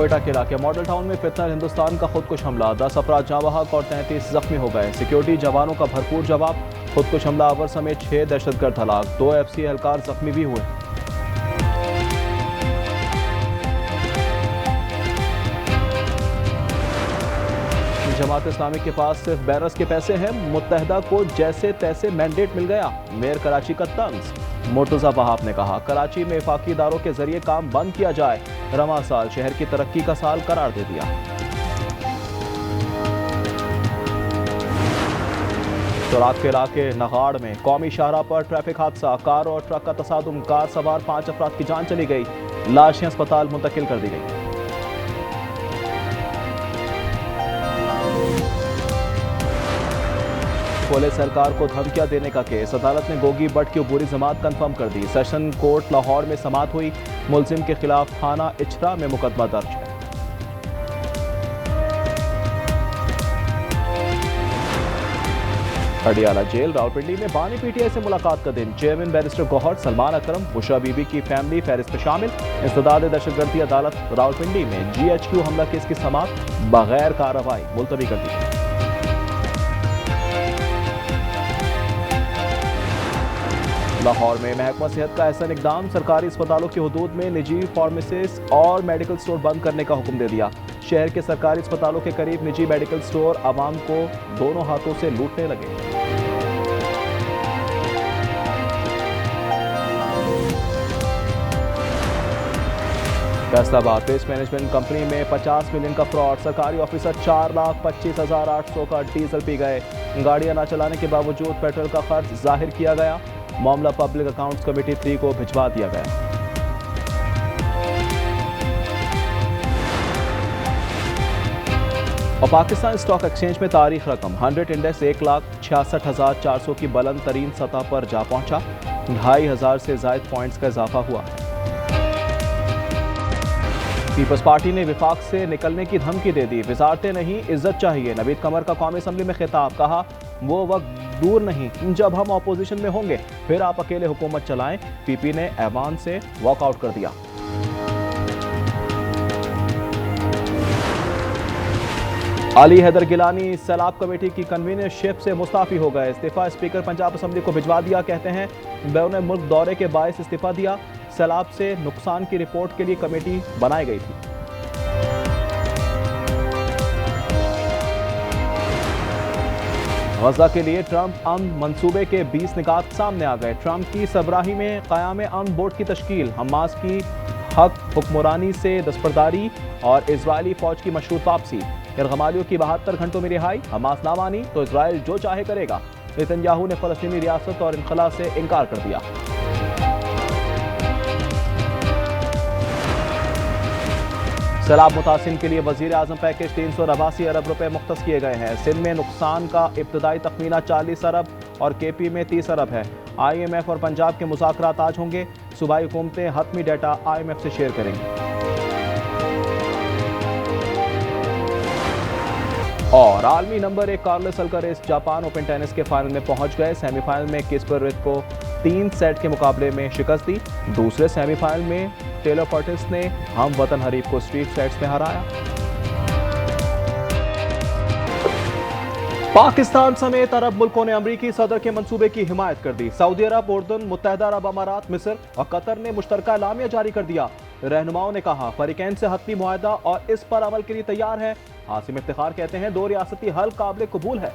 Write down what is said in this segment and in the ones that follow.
कोयटा के इलाके model town में फितनर हिंदुस्तान का खुदकुश हमला, 10 अफराद जाँ बहक और 33 जख्मी हो गए। सिक्योरिटी जवानों का भरपूर जवाब, खुदकुश हमलावर समेत 6 दहशतगर्द हलाक, 2 FC एहलकार जख्मी भी हुए। जमात इस्लामी के पास सिर्फ बैनर्स के पैसे हैं, मुत्तहदा को जैसे तैसे मैंडेट मिल गया, मेयर कराची का तंज। मुर्तजा वहाब ने कहा, कराची में वफाकी इदारों के जरिए काम बंद किया जाए, रवा साल शहर की तरक्की का साल करार दे दिया। चौराग के इलाके नगाड़ में कौमी शाहराह पर ट्रैफिक हादसा, कार और ट्रक का तसादुम, कार सवार 5 अफराद की जान चली गई, लाशें अस्पताल मुंतकिल कर दी गई। पुलिस सरकार को धमकियां देने का केस, अदालत ने गोगी बट की अबूरी जमात कंफर्म कर दी। सेशन कोर्ट लाहौर में समाअत हुई, मुलजिम के खिलाफ थाना इचरा में मुकदमा दर्ज है। अडियाला जेल रावलपिंडी में बानी PTI से मुलाकात का दिन, चेयरमैन बैरिस्टर गौहर, सलमान अकरम, बुशरा बीबी की फैमिली फहरिस्त में शामिल। इंसदाद दहशतगर्दी अदालत रावलपिंडी में GHQ हमला केस की समाअत बगैर कार्रवाई मुलतवी कर दी। लाहौर में महकमा सेहत का ऐसा इकदाम, सरकारी अस्पतालों की हदूद में निजी फार्मेसिस्ट और मेडिकल स्टोर बंद करने का हुक्म दे दिया। शहर के सरकारी अस्पतालों के करीब निजी मेडिकल स्टोर आवाम को दोनों हाथों से लूटने लगे। फैसलाबाद वेस्ट मैनेजमेंट कंपनी में 50 मिलियन का फ्रॉड, सरकारी ऑफिसर 4,25,800 का डीजल पी गए, गाड़ियां न चलाने के बावजूद पेट्रोल का खर्च जाहिर किया गया। मामला पब्लिक अकाउंट्स कमेटी 3 को भिजवा दिया गया। और पाकिस्तान स्टॉक एक्सचेंज में तारीख रकम 100 इंडेक्स 1,66,400 की बुलंद तरीन सतह पर जा पहुंचा, 2,500 से ज्यादा पॉइंट्स का इजाफा हुआ। पीपल्स पार्टी ने विफाक से निकलने की धमकी दे दी, वजारतें नहीं इज्जत चाहिए। नवीद कमर का कौमी असम्बली में खिताब, कहा वो वक्त दूर नहीं जब हम अपोजिशन में होंगे, फिर आप अकेले हुकूमत चलाएं। PP ने ऐवान से वॉकआउट कर दिया। अली हैदर गिलानी सैलाब कमेटी की कन्वीनरशिप से मुस्ताफी हो गए, इस्तीफा स्पीकर पंजाब असम्बली को भिजवा दिया। कहते हैं बैरून मुल्क दौरे के बायस इस्तीफा दिया, सैलाब से नुकसान की रिपोर्ट के लिए कमेटी बनाई गई थी। गजा के लिए ट्रंप अमन मंसूबे के 20 निकात सामने आ गए। ट्रंप की सरबराही में क़याम अमन बोर्ड की तश्कील, हमास की हक हुक्मरानी से दस्तबरदारी और इजरायली फौज की मशरूत वापसी। यरगमालियों की 72 घंटों में रिहाई, हमास ना मानी तो इजराइल जो चाहे करेगा। नेतन्याहू ने फलस्तीनी रियासत और इनखला से इनकार कर दिया। सैलाब मुतासिन के लिए वजीर आजम पैकेज 389 अरब रुपए मुख्तस किए गए हैं। सिंध में नुकसान का इब्तदाई तखमीना 40 अरब और KP में 30 अरब है। IMF और पंजाब के मुज़ाकरात आज होंगे, सूबाई हुकूमतें हतमी डाटा IMF से शेयर करेंगी। और आलमी number 1 Carlos Alcaraz Japan open tennis के फाइनल में पहुंच गए। सेमीफाइनल में किस्पर को 3 सेट के मुकाबले में शिकस्त दी। दूसरे सेमीफाइनल में टेलर पर्टिस ने हम वतन हरीफ को स्ट्रीट सेट्स में हराया। पाकिस्तान समेत अरब मुल्कों ने अमरीकी सदर के मंसूबे की हिमायत कर दी। सऊदी अरब, उर्दन, मुत्तहदा अरब अमारात, मिस्र और कतर ने मुश्तरका एलामिया जारी कर दिया। रहनुमाओं ने कहा फरीकैन से हतमी मुआहदा और इस पर अमल के लिए तैयार है। आसिम इफ्तिखार कहते हैं 2 रियासती हल काबिल कबूल है।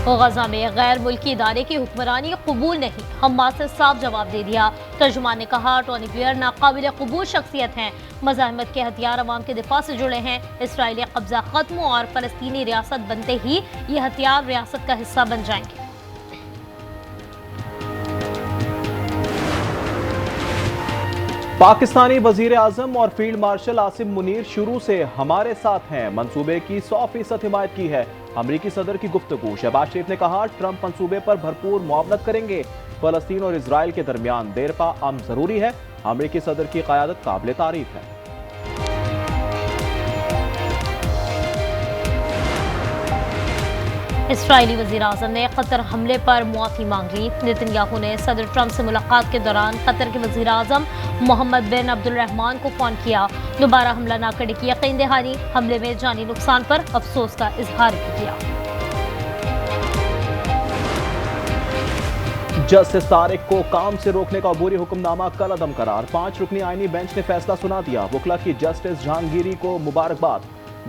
गजा में गैर मुल्की इदारे की हुक्मरानी कबूल नहीं, हमास ने साफ जवाब दे दिया। तर्जुमान ने कहा टोनी ब्लेयर नाकाबिल कबूल शख्सियत हैं, मज़ाहमत के हथियार अवाम के दिफा से जुड़े हैं। इसराइली कब्जा खत्म और फलस्तीनी रियासत बनते ही ये हथियार रियासत का हिस्सा बन जाएंगे। पाकिस्तानी वजीर आजम और फील्ड मार्शल आसिम मुनीर शुरू से हमारे साथ हैं, मंसूबे की 100% हिमायत की है। अमरीकी सदर की गुफ्तगू, शहबाज शरीफ ने कहा ट्रंप मंसूबे पर भरपूर मुआवनत करेंगे। फलस्तीन और इजराइल के दरमियान देरपा अमन जरूरी है। अमरीकी सदर की क़यादत काबिल तारीफ है। इसराइली वज़ीर-ए-आज़म ने कतर हमले पर मुआफ़ी मांग ली। नेतन्याहू ने सदर ट्रंप से मुलाकात के दौरान कतर के वज़ीर-ए-आज़म मोहम्मद बिन अब्दुल-रहमान को फ़ोन किया। दोबारा हमला न करने की यकीन दहानी, हमले में जानी नुकसान पर अफसोस का इजहार किया। जस्टिस तारिक को काम से रोकने का अबूरी हुक्मनामा कल अदम करार। 5 रुकनी आईनी बेंच ने फैसला सुना दिया। वकला की जस्टिस जहांगीरी को मुबारकबाद।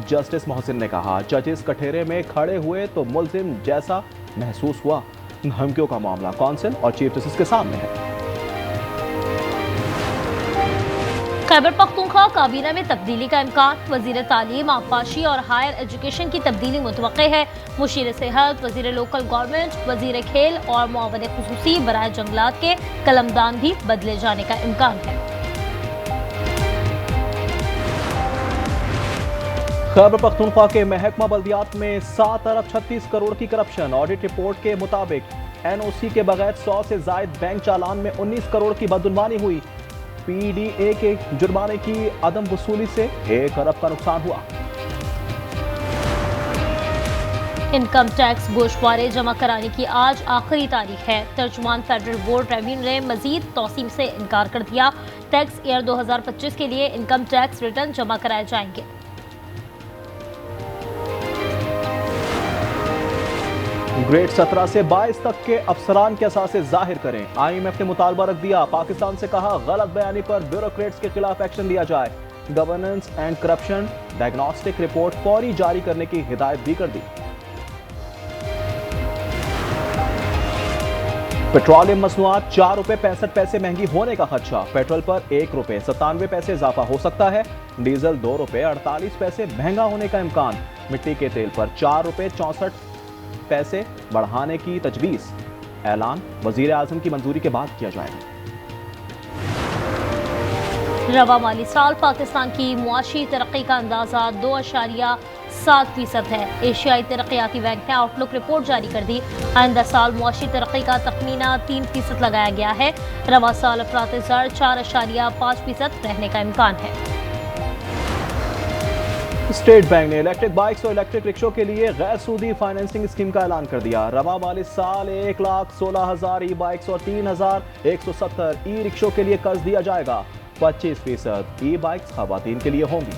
जस्टिस मोहसिन ने कहा, जजेस कठेरे में खड़े हुए तो मुल्जिम जैसा महसूस हुआ। धमकियों का मामला कौंसिल और चीफ जस्टिस के सामने है। खैबर पख्तूनख्वा काबीना में तब्दीली का इम्कान। वजीर तालीम, आबपाशी और हायर एजुकेशन की तब्दीली मुतवक्के है। मुशीर सेहत, वजीर लोकल गवर्नमेंट, वजीर खेल और मुआवन खुसूसी बराए जंगलात के कलमदान भी बदले जाने का इम्कान है। खैबर पख्तूनख्वा के महकमा बल्दियात में 7 अरब 36 करोड़ की करप्शन। ऑडिट रिपोर्ट के मुताबिक NOC के बगैर 100 से जायद बैंक चालान में 19 करोड़ की बदजुर्मानी हुई। PDA के जुर्माने की अदम वसूली से 1 अरब का नुकसान हुआ। इनकम टैक्स गोशवारे जमा कराने की आज आखिरी तारीख है। तर्जुमान फेडरल बोर्ड रेवेन्यू ने मजीद तौसीम से इनकार कर दिया। टैक्स ईयर 2025 के लिए इनकम टैक्स रिटर्न जमा कराए जाएंगे। ग्रेड 17 से 22 तक के अफसरान के असासे जाहिर करें। IMF ने मुतालबा रख दिया। पाकिस्तान से कहा, गलत बयानी पर ब्यूरोक्रेट्स के खिलाफ एक्शन लिया जाए। Governance and corruption diagnostic report फौरी जारी करने की हिदायत भी कर दी। पेट्रोलियम मसनूआत 4 रुपए 65 पैसे महंगी होने का खदशा। पेट्रोल पर 1 रुपए 97 पैसे इजाफा हो सकता है। डीजल 2 रुपए 48 पैसे महंगा होने का इम्कान। मिट्टी के तेल पर 4 रुपए 64 पैसे बढ़ाने की तजवीज। ऐलान वजीर आजम की मंजूरी के बाद किया जाएगा। रवा माली साल पाकिस्तान की मुआशी तरक्की का अंदाजा 2.7% है। एशियाई तरक्याती बैंक ने आउटलुक रिपोर्ट जारी कर दी। आइंदा साल मुआशी तरक्की का तखमीना 3% लगाया गया है। रवा साल अफरात ज़र 4.5% रहने का इम्कान है। स्टेट बैंक ने इलेक्ट्रिक बाइक्स और इलेक्ट्रिक रिक्शों के लिए गैर सूदी फाइनेंसिंग स्कीम का ऐलान कर दिया। रवा माली साल 1,16,000 ई बाइक्स और 3,170 ई रिक्शों के लिए कर्ज दिया जाएगा। 25% ई बाइक्स खवातीन के लिए होंगी।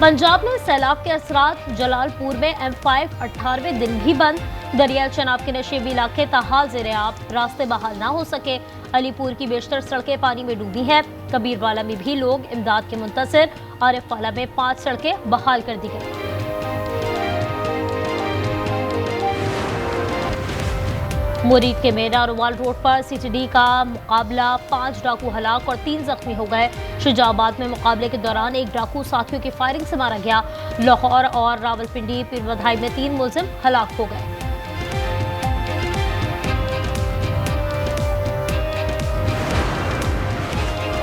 पंजाब में सैलाब के असरात। जलालपुर में M5 18वें दिन भी बंद। दरिया चनाब के नशेबी इलाके ताहाल ज़ेर-ए-आब, रास्ते बहाल ना हो सके। अलीपुर की बेशतर सड़कें पानी में डूबी हैं। कबीरवाला में भी लोग इमदाद के मुंतज़िर। आरिफवाला में 5 सड़कें बहाल कर दी गई। मुरीद के मेरा रुमाल रोड पर CTD का मुकाबला। 5 डाकू हलाक और 3 जख्मी हो गए। शुजाबाद में मुकाबले के दौरान एक डाकू साथियों की फायरिंग से मारा गया। लाहौर और रावलपिंडी पीरवधाई में 3 मुलजिम हलाक हो गए।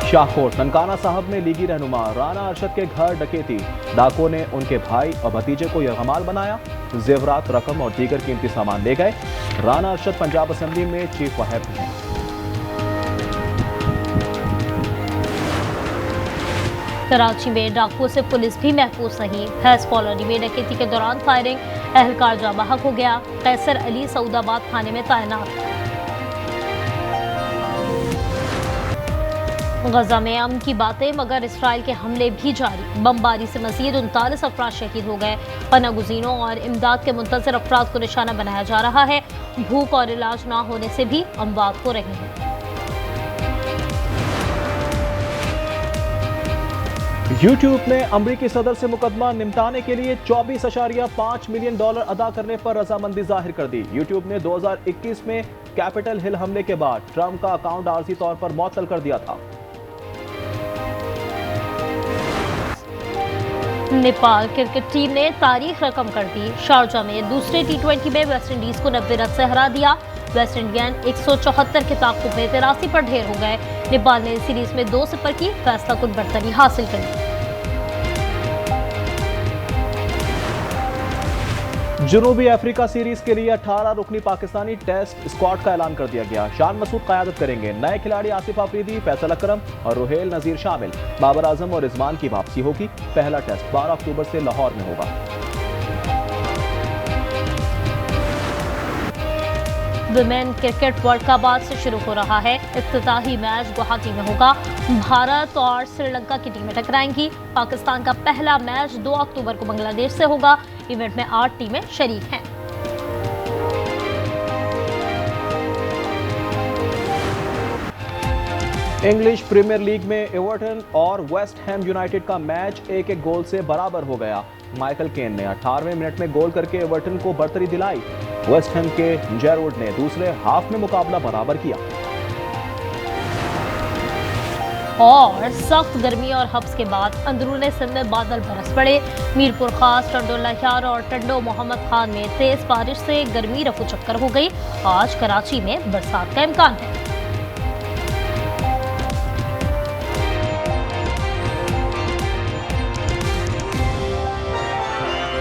शाहकोट ननकाना साहब में लीगी रहनुमा राना अरशद के घर डकैती। डाकुओं ने उनके भाई और भतीजे को यरगमाल बनाया। जेवरात, रकम और दीगर कीमती सामान ले गए। राना अरशद पंजाब असेंबली में चीफ व्हिप हैं। कराची में डाकुओं से पुलिस भी महफूज नहीं। हैस कॉलोनी में डकैती के दौरान फायरिंग। अहलकार जाँ बहक हो गया। कैसर अली सऊदाबाद थाने में तैनात। गजा में अमन की बातें मगर इसराइल के हमले भी जारी। बमबारी से मजीद 39 अफराद शहीद हो गए। पनागुज़ीनों और इमदाद के मुंतज़िर अफराद को निशाना बनाया जा रहा है। भूख और इलाज ना होने से भी अमवात हो रही हैं। यूट्यूब ने अमरीकी सदर से मुकदमा निपटाने के लिए $24.5 मिलियन अदा करने पर रजामंदी जाहिर कर दी। यूट्यूब ने 2021 में कैपिटल हिल हमले के बाद ट्रंप का अकाउंट आर्जी तौर पर मुअत्तल कर दिया था। नेपाल क्रिकेट टीम ने तारीख रकम कर दी। शारजा में दूसरे T20 में वेस्टइंडीज को 90 रन से हरा दिया। वेस्ट इंडियन 174 के ताक़ुब में 83 पर ढेर हो गए। नेपाल ने सीरीज में 2-0 की फैसला कुन बरतरी हासिल कर ली। जनूबी अफ्रीका सीरीज के लिए 18 रुकनी पाकिस्तानी टेस्ट स्क्वाड का ऐलान कर दिया गया। शान मसूद क़यादत करेंगे। नए खिलाड़ी आसिफ अफरीदी, फैसल अकरम और रुहेल नजीर शामिल। बाबर आजम और रिजवान की वापसी होगी। पहला टेस्ट 12 अक्टूबर से लाहौर में होगा। वुमेन क्रिकेट वर्ल्ड कप आज से शुरू हो रहा है। इफ्तिताही मैच गुवाहाटी में होगा। भारत और श्रीलंका की टीमें टकराएंगी। पाकिस्तान का पहला मैच 2 अक्टूबर को बांग्लादेश से होगा। इवेंट में 8 टीमें शरीक हैं। इंग्लिश प्रीमियर लीग में एवर्टन और वेस्ट हैम यूनाइटेड का मैच 1-1 गोल से बराबर हो गया। माइकल केन ने 18वें मिनट में गोल करके एवर्टन को बढ़तरी दिलाई। वेस्ट हैम के जेरवुड ने दूसरे हाफ में मुकाबला बराबर किया। और सख्त गर्मी और हब्स के बाद अंदरूनी सिंध में बादल बरस पड़े। मीरपुर खास, टंडो लहियार और टंडो मोहम्मद खान में तेज बारिश से गर्मी रफू चक्कर हो गई। आज कराची में बरसात का इम्कान है।